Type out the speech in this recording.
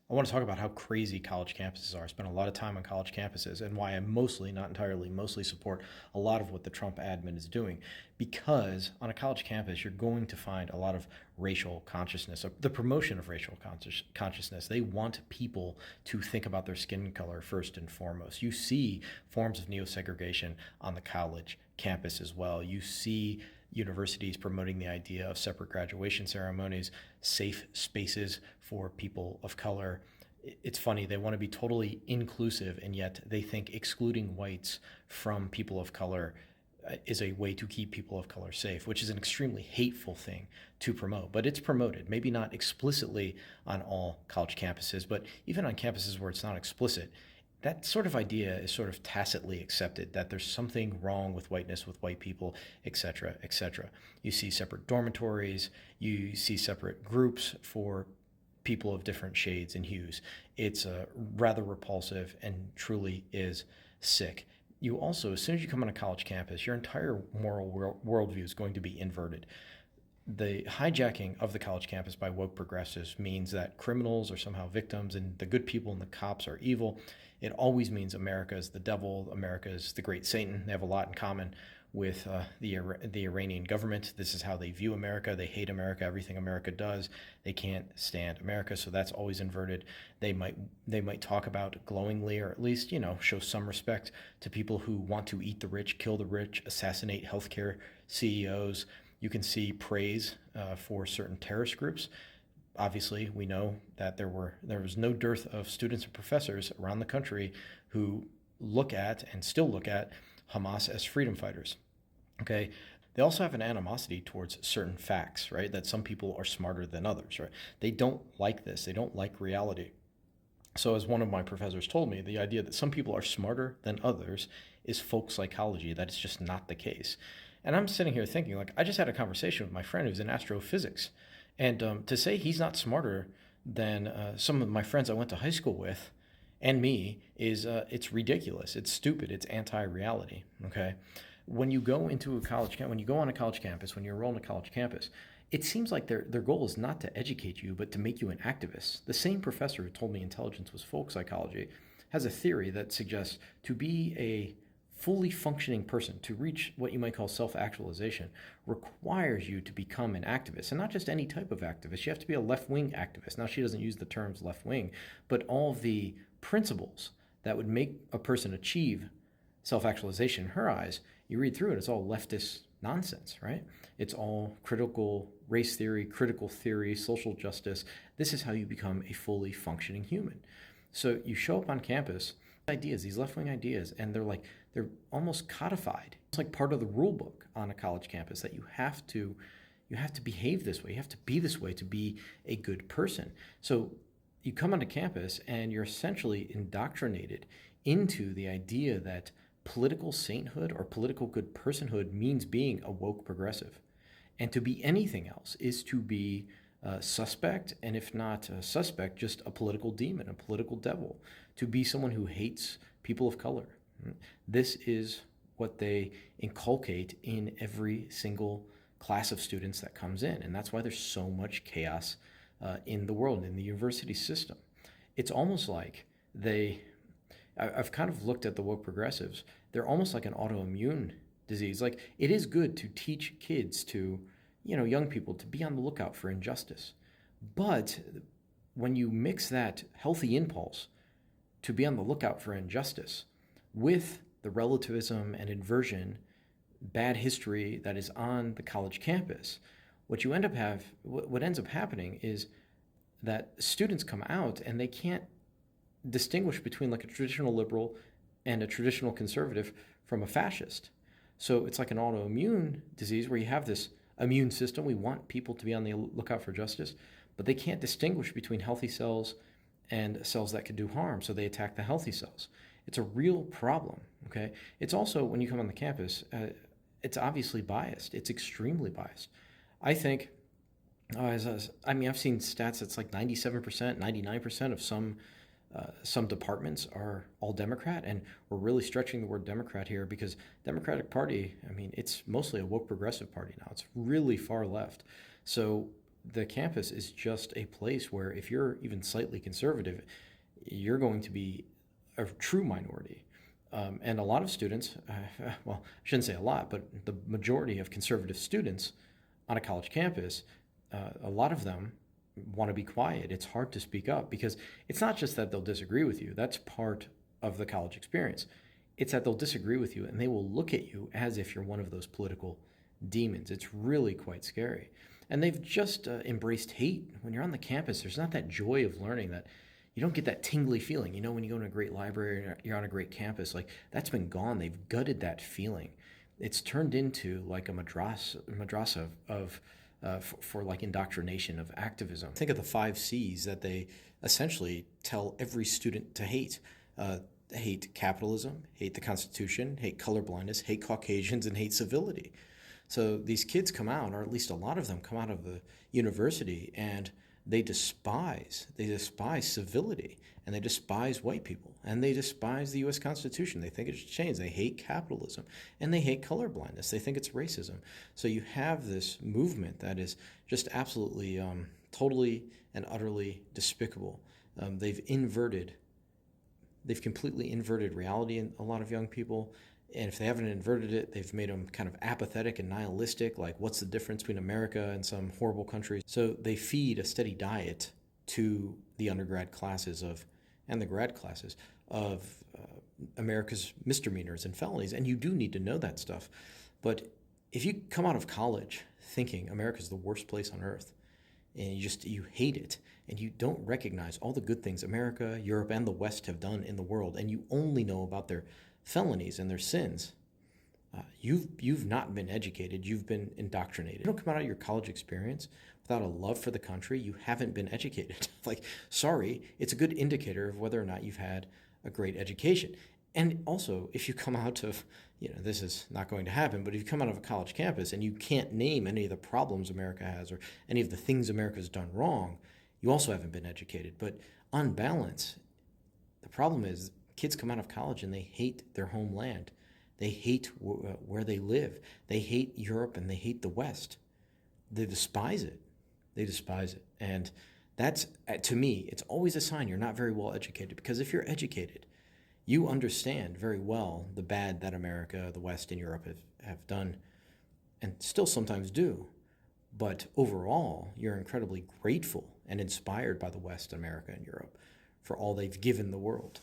I want to talk about how crazy college campuses are. I spent a lot of time on college campuses and why I mostly, not entirely, mostly support a lot of what the Trump admin is doing. Because on a college campus, you're going to find a lot of racial consciousness, the promotion of racial consciousness. They want people to think about their skin color first and foremost. You see forms of neo-segregation on the college campus as well. You see universities promoting the idea of separate graduation ceremonies, safe spaces for people of color. It's funny, they want to be totally inclusive, and yet they think excluding whites from people of color is a way to keep people of color safe, which is an extremely hateful thing to promote. But it's promoted, maybe not explicitly on all college campuses, but even on campuses where it's not explicit, that sort of idea is sort of tacitly accepted that there's something wrong with whiteness, with white people, etc., etc. You see separate dormitories, you see separate groups for people of different shades and hues. It's rather repulsive and truly is sick. You also, as soon as you come on a college campus, your entire moral worldview is going to be inverted. The hijacking of the college campus by woke progressives means that criminals are somehow victims and the good people and the cops are evil. It always means America is the devil, America is the great Satan. They have a lot in common with the Iranian government. This is how they view America. They hate America, everything America does. They can't stand America, so that's always inverted. They might talk about glowingly, or at least, show some respect to people who want to eat the rich, kill the rich, assassinate healthcare CEOs. You can see praise for certain terrorist groups. Obviously, we know that there was no dearth of students and professors around the country who look at and still look at Hamas as freedom fighters. Okay, they also have an animosity towards certain facts, right? That some people are smarter than others, right? They don't like this. They don't like reality. So, as one of my professors told me, the idea that some people are smarter than others is folk psychology. That is just not the case. And I'm sitting here thinking, like, I just had a conversation with my friend who's in astrophysics. And to say he's not smarter than some of my friends I went to high school with and me is it's ridiculous. It's stupid. It's anti-reality. Okay, when you go into a when you go on a college campus, when you enroll in a college campus, it seems like their goal is not to educate you, but to make you an activist. The same professor who told me intelligence was folk psychology has a theory that suggests to be a fully functioning person, to reach what you might call self-actualization, requires you to become an activist. And not just any type of activist. You have to be a left-wing activist. Now, she doesn't use the terms left-wing, but all the principles that would make a person achieve self-actualization in her eyes, you read through it, it's all leftist nonsense, right? It's all critical race theory, critical theory, social justice. This is how you become a fully functioning human. So you show up on campus, ideas, these left-wing ideas, and they're almost codified. It's like part of the rule book on a college campus that you have to behave this way. You have to be this way to be a good person. So you come onto campus and you're essentially indoctrinated into the idea that political sainthood or political good personhood means being a woke progressive. And to be anything else is to be suspect, and if not a suspect, just a political demon, a political devil, to be someone who hates people of color. This is what they inculcate in every single class of students that comes in, and that's why there's so much chaos in the world, in the university system. It's almost like I've kind of looked at the woke progressives. They're almost like an autoimmune disease. Like, it is good to teach kids to, young people to be on the lookout for injustice. But when you mix that healthy impulse to be on the lookout for injustice with the relativism and inversion, bad history that is on the college campus, what ends up happening is that students come out and they can't distinguish between like a traditional liberal and a traditional conservative from a fascist. So it's like an autoimmune disease where you have this immune system. We want people to be on the lookout for justice, but they can't distinguish between healthy cells and cells that could do harm, so they attack the healthy cells. It's a real problem, okay? It's also, when you come on the campus, it's obviously biased. It's extremely biased. I think, I've seen stats that's like 97%, 99% of some departments are all Democrat, and we're really stretching the word Democrat here because Democratic Party, it's mostly a woke progressive party now. It's really far left. So the campus is just a place where if you're even slightly conservative, you're going to be a true minority. And a lot of students, well, I shouldn't say a lot, but the majority of conservative students on a college campus, a lot of them want to be quiet. It's hard to speak up because it's not just that they'll disagree with you. That's part of the college experience. It's that they'll disagree with you and they will look at you as if you're one of those political demons. It's really quite scary. And they've just embraced hate. When you're on the campus, there's not that joy of learning, that you don't get that tingly feeling. You know, when you go to a great library or you're on a great campus, like that's been gone. They've gutted that feeling. It's turned into like a madrasa of for like indoctrination of activism. Think of the 5 C's that they essentially tell every student to hate. Hate capitalism, hate the Constitution, hate colorblindness, hate Caucasians, and hate civility. So these kids come out, or at least a lot of them come out of the university, and they despise civility, and they despise white people, and they despise the U.S. Constitution. They think it should change. They hate capitalism, and they hate colorblindness. They think it's racism. So you have this movement that is just absolutely, totally and utterly despicable. They've completely inverted reality in a lot of young people. And if they haven't inverted it, they've made them kind of apathetic and nihilistic, like what's the difference between America and some horrible countries? So they feed a steady diet to the undergrad classes and the grad classes of America's misdemeanors and felonies. And you do need to know that stuff. But if you come out of college thinking America's the worst place on earth, and you hate it, and you don't recognize all the good things America, Europe, and the West have done in the world, and you only know about their felonies and their sins, you've not been educated. You've been indoctrinated. You don't come out of your college experience without a love for the country. You haven't been educated. Like, sorry, it's a good indicator of whether or not you've had a great education. And also, if you come out of, this is not going to happen, but if you come out of a college campus and you can't name any of the problems America has or any of the things America's done wrong, you also haven't been educated. But on balance, the problem is kids come out of college and they hate their homeland. They hate where they live. They hate Europe and they hate the West. They despise it. And that's, to me, it's always a sign you're not very well educated, because if you're educated, you understand very well the bad that America, the West, and Europe have done and still sometimes do. But overall, you're incredibly grateful and inspired by the West, America, and Europe for all they've given the world.